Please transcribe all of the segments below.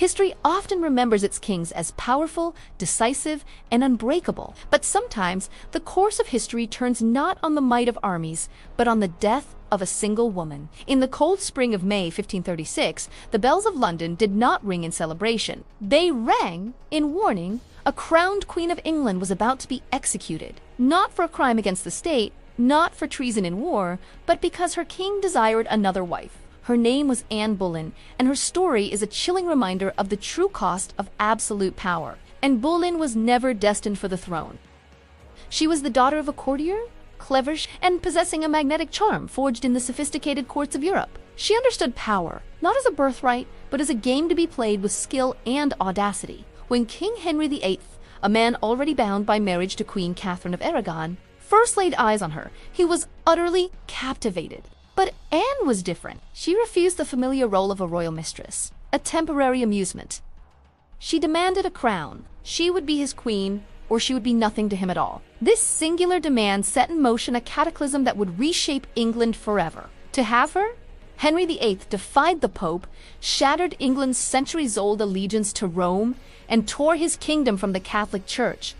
History often remembers its kings as powerful, decisive, and unbreakable. But sometimes the course of history turns not on the might of armies, but on the death of a single woman. In the cold spring of May 1536, the bells of London did not ring in celebration. They rang in warning. A crowned Queen of England was about to be executed, not for a crime against the state, not for treason in war, but because her king desired another wife. Her name was Anne Boleyn, and her story is a chilling reminder of the true cost of absolute power. Anne Boleyn was never destined for the throne. She was the daughter of a courtier, clever, and possessing a magnetic charm forged in the sophisticated courts of Europe. She understood power, not as a birthright, but as a game to be played with skill and audacity. When King Henry VIII, a man already bound by marriage to Queen Catherine of Aragon, first laid eyes on her, he was utterly captivated. But Anne was different. She refused the familiar role of a royal mistress, a temporary amusement. She demanded a crown. She would be his queen, or she would be nothing to him at all. This singular demand set in motion a cataclysm that would reshape England forever. To have her, Henry VIII defied the Pope, shattered England's centuries-old allegiance to Rome, and tore his kingdom from the Catholic Church.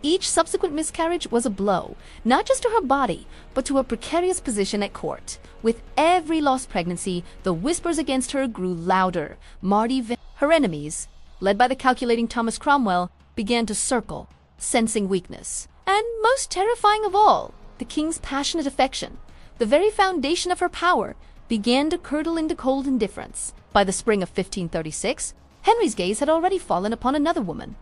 Each subsequent miscarriage was a blow, not just to her body, but to her precarious position at court. With every lost pregnancy, the whispers against her grew louder. Her enemies, led by the calculating Thomas Cromwell, began to circle, sensing weakness. And most terrifying of all, the king's passionate affection, the very foundation of her power, began to curdle into cold indifference. By the spring of 1536, Henry's gaze had already fallen upon another woman,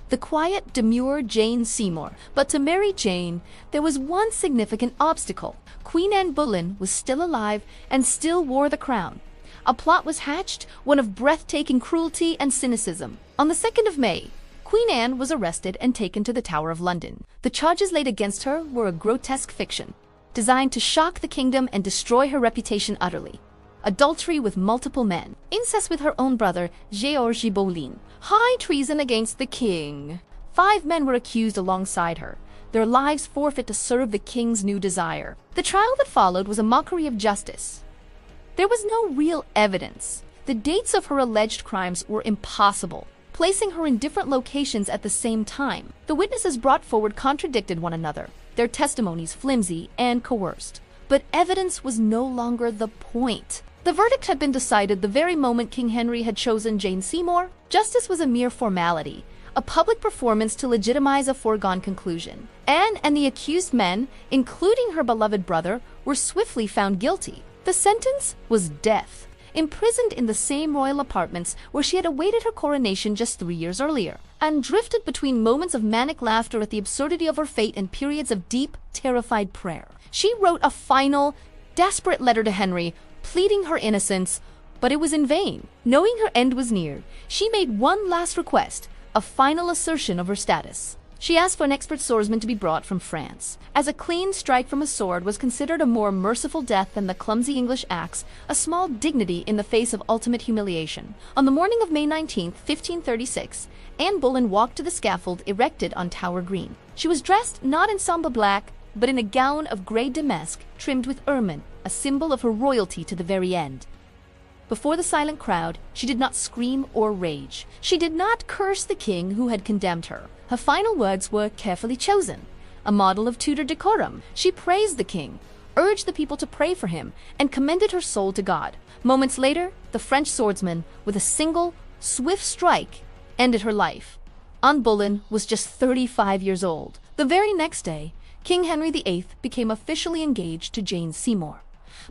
the quiet, demure Jane Seymour. But to marry Jane, there was one significant obstacle. Queen Anne Boleyn was still alive and still wore the crown. A plot was hatched, one of breathtaking cruelty and cynicism. On the 2nd of May, Queen Anne was arrested and taken to the Tower of London. The charges laid against her were a grotesque fiction, designed to shock the kingdom and destroy her reputation utterly. Adultery with multiple men, incest with her own brother, Georges Boleyn, high treason against the king. 5 men were accused alongside her, their lives forfeit to serve the king's new desire. The trial that followed was a mockery of justice. There was no real evidence. The dates of her alleged crimes were impossible, placing her in different locations at the same time. The witnesses brought forward contradicted one another, their testimonies flimsy and coerced. But evidence was no longer the point. The verdict had been decided the very moment King Henry had chosen Jane Seymour. Justice was a mere formality, a public performance to legitimize a foregone conclusion. Anne and the accused men, including her beloved brother, were swiftly found guilty. The sentence was death, imprisoned in the same royal apartments where she had awaited her coronation just 3 years earlier, and drifted between moments of manic laughter at the absurdity of her fate and periods of deep, terrified prayer. She wrote a final, desperate letter to Henry, pleading her innocence, but it was in vain. Knowing her end was near, she made one last request, a final assertion of her status. She asked for an expert swordsman to be brought from France, as a clean strike from a sword was considered a more merciful death than the clumsy English axe, a small dignity in the face of ultimate humiliation. On the morning of May 19, 1536, Anne Boleyn walked to the scaffold erected on Tower Green. She was dressed not in sombre black, but in a gown of grey damask trimmed with ermine, a symbol of her royalty to the very end. Before the silent crowd, she did not scream or rage. She did not curse the king who had condemned her. Her final words were carefully chosen, a model of Tudor decorum. She praised the king, urged the people to pray for him, and commended her soul to God. Moments later, the French swordsman, with a single, swift strike, ended her life. Anne Boleyn was just 35 years old. The very next day, King Henry VIII became officially engaged to Jane Seymour.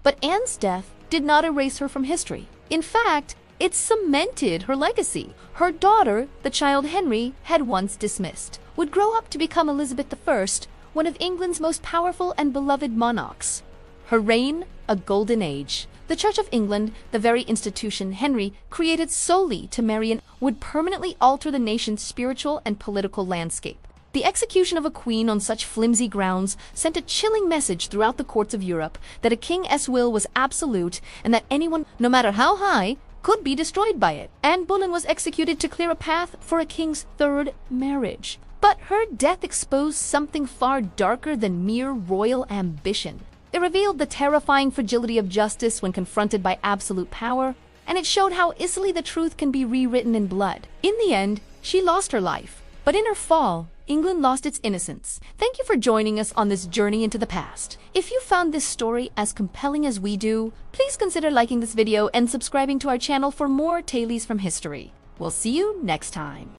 But Anne's death did not erase her from history. In fact, it cemented her legacy. Her daughter, the child Henry had once dismissed, would grow up to become Elizabeth I, one of England's most powerful and beloved monarchs. Her reign, a golden age. The Church of England, the very institution Henry created solely to marry, would permanently alter the nation's spiritual and political landscape. The execution of a queen on such flimsy grounds sent a chilling message throughout the courts of Europe that a king's will was absolute and that anyone, no matter how high, could be destroyed by it. Anne Boleyn was executed to clear a path for a king's third marriage. But her death exposed something far darker than mere royal ambition. It revealed the terrifying fragility of justice when confronted by absolute power, and it showed how easily the truth can be rewritten in blood. In the end, she lost her life, but in her fall, England lost its innocence. Thank you for joining us on this journey into the past. If you found this story as compelling as we do, please consider liking this video and subscribing to our channel for more Tales from History. We'll see you next time.